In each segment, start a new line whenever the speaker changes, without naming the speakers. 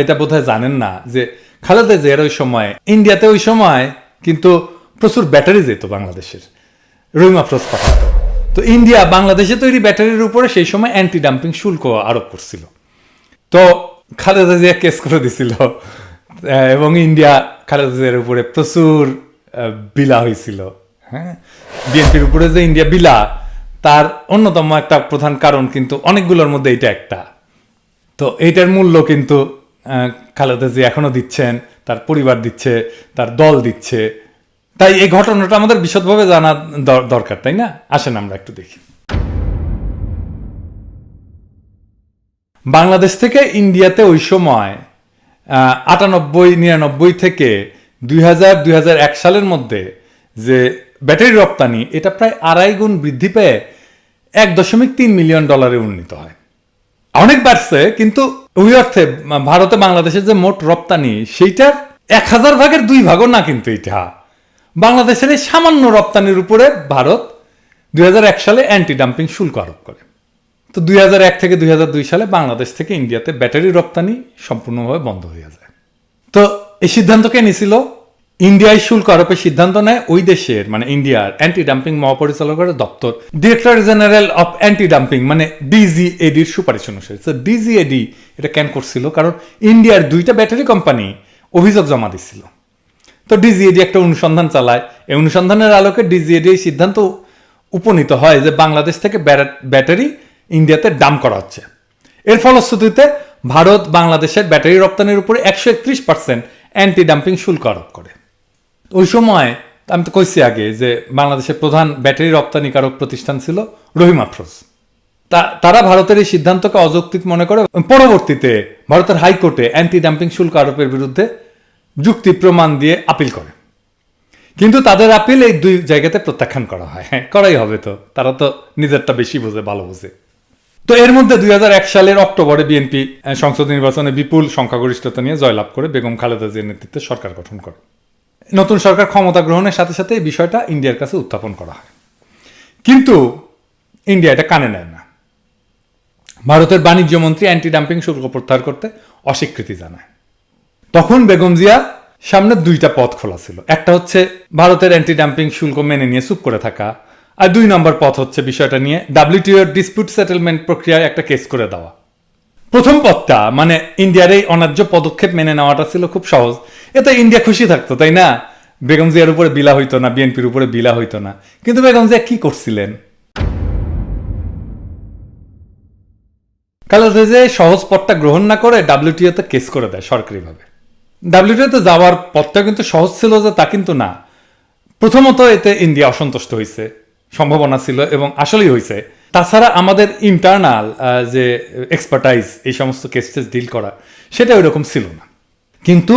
এটা বোধহয় জানেন না যে খালেদা জিয়ার ওই সময় ইন্ডিয়াতে ওই সময় কিন্তু প্রচুর ব্যাটারি যেত বাংলাদেশের, রহিম আফরোজ পাঠাতো। তো ইন্ডিয়া বাংলাদেশে তৈরি ব্যাটারির উপরে সেই সময় অ্যান্টি ডাম্পিং শুল্ক আরোপ করছিল। তো খালেদা জিয়া কেস করে দিছিল এবং ইন্ডিয়া খালেদা জিয়ার উপরে প্রচুর বিলা হয়েছিল। হ্যাঁ, বিএনপির উপরে যে ইন্ডিয়া বিলা, তার অন্যতম একটা প্রধান কারণ কিন্তু অনেকগুলোর মধ্যে এটা একটা। তো এইটার মূল্য কিন্তু খালেদা জিয়া এখনো দিচ্ছেন, তার পরিবার দিচ্ছে, তার দল দিচ্ছে। তাই এই ঘটনাটা আমাদের বিশদভাবে জানা দরকার, তাই না? আসেন আমরা একটু দেখি। বাংলাদেশ থেকে ইন্ডিয়াতে ওই সময় 98-99 থেকে 2000-2001 সালের মধ্যে যে ব্যাটারি রপ্তানি, এটা প্রায় 2.5 গুণ বৃদ্ধি পেয়ে $1.3 মিলিয়ন উন্নীত হয়। অনেক বাড়ছে, কিন্তু ওই অর্থে ভারতে বাংলাদেশের যে মোট রপ্তানি সেইটার 1000 ভাগের 2 ভাগও না। কিন্তু এটা বাংলাদেশের এই সামান্য রপ্তানির উপরে ভারত 2001 সালে অ্যান্টি ডাম্পিং শুল্ক আরোপ করে। তো 2001 থেকে 2002 সালে বাংলাদেশ থেকে ইন্ডিয়াতে ব্যাটারি রপ্তানি সম্পূর্ণভাবে বন্ধ হয়ে যায়। তো এই সিদ্ধান্ত কে নিয়েছিল? ইন্ডিয়ায় শুল্ক আরোপের সিদ্ধান্ত নেয় ওই দেশের, মানে ইন্ডিয়ার অ্যান্টি ডাম্পিং মহাপরিচালকের দপ্তর, director general of anti dumping, মানে ডিজিএডির সুপারিশ অনুসারে। তো ডিজিএডি এটা কেন করছিল? কারণ ইন্ডিয়ার 2টা ব্যাটারি কোম্পানি অভিযোগ জমা দিচ্ছিল। তো ডিজিএডি একটা অনুসন্ধান চালায়। এই অনুসন্ধানের আলোকে ডিজিএডি এই সিদ্ধান্ত উপনীত হয় যে বাংলাদেশ থেকে ব্যাটারি ইন্ডিয়াতে ডাম্প করা হচ্ছে। এর ফলশ্রুতিতে ভারত বাংলাদেশের ব্যাটারি রপ্তানির উপরে 131% অ্যান্টি ডাম্পিং শুল্ক আরোপ করে। ওই সময় আমি তো কইছি আগে যে বাংলাদেশের প্রধান ব্যাটারি রপ্তানিকারক প্রতিষ্ঠান ছিল রহিম আফরোজ। তারা ভারতের এই সিদ্ধান্তকে অযৌক্তিক মনে করে পরবর্তীতে ভারতের হাইকোর্টে অ্যান্টি ডাম্পিং শুল্ক আরোপের বিরুদ্ধে যুক্তি প্রমাণ দিয়ে আপিল করে। কিন্তু তাদের আপিল এই 2 জায়গাতে প্রত্যাখ্যান করা হয়। হ্যাঁ, করাই হবে, তো তারা তো নিজেরটা বেশি বোঝে, ভালো বোঝে। তো এর মধ্যে 2001 সালের অক্টোবরে বিএনপি সংসদ নির্বাচনে বিপুল সংখ্যাগরিষ্ঠতা নিয়ে জয়লাভ করে বেগম খালেদা জিয়ার নেতৃত্বে সরকার গঠন করে। নতুন সরকার ক্ষমতা গ্রহণের সাথে সাথে এই বিষয়টা ইন্ডিয়ার কাছে উত্থাপন করা হয়, কিন্তু ইন্ডিয়া এটা কানে নেয় না। ভারতের বাণিজ্য মন্ত্রী অ্যান্টি ডাম্পিং শুল্ক প্রত্যাহার করতে অস্বীকৃতি জানায়। তখন বেগম জিয়া সামনে 2টা পথ খোলা ছিল। একটা হচ্ছে ভারতের অ্যান্টি ডাম্পিং শুল্ক মেনে নিয়ে চুপ করে থাকা, আর 2 নম্বর পথ হচ্ছে বিষয়টা নিয়ে WTO ডিসপিউট সেটেলমেন্ট প্রক্রিয়ায় একটা কেস করে দেওয়া। প্রথম পথটা, মানে ইন্ডিয়ার এই অন্যায্য পদক্ষেপ মেনে নেওয়াটা ছিল খুব সহজ। এতে ইন্ডিয়া খুশি থাকতো, তাই না? বেগম জিয়ার উপরে বিলা হইতো না, বিএনপির উপরে বিলা হইতো না। কিন্তু বেগম জিয়া কি করছিলেন? খালেদা জিয়া সহজ পথটা গ্রহণ না করে WTO তে কেস করে দেয় সরকারিভাবে। WTO তে যাওয়ার পথটা কিন্তু সহজ ছিল যে তা কিন্তু না। প্রথমত এতে ইন্ডিয়া অসন্তুষ্ট হয়েছে, সম্ভাবনা ছিল এবং আসলেই হয়েছে। তাছাড়া আমাদের ইন্টারনাল যে এক্সপার্টাইজ এই সমস্ত কেস ডিল করা, সেটা ওইরকম ছিল না। কিন্তু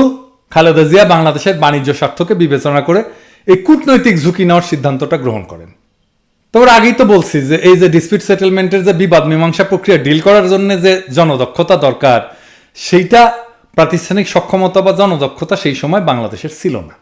খালেদা জিয়া বাংলাদেশের বাণিজ্য স্বার্থকে বিবেচনা করে এই কূটনৈতিক ঝুঁকি নেওয়ার সিদ্ধান্তটা গ্রহণ করেন। তোর আগেই তো বলছি যে এই যে ডিসপিউট সেটেলমেন্টের যে বিবাদ মীমাংসা প্রক্রিয়া ডিল করার জন্য যে জনদক্ষতা দরকার, সেইটা প্রাতিষ্ঠানিক সক্ষমতা বা জনদক্ষতা সেই সময় বাংলাদেশের ছিল না।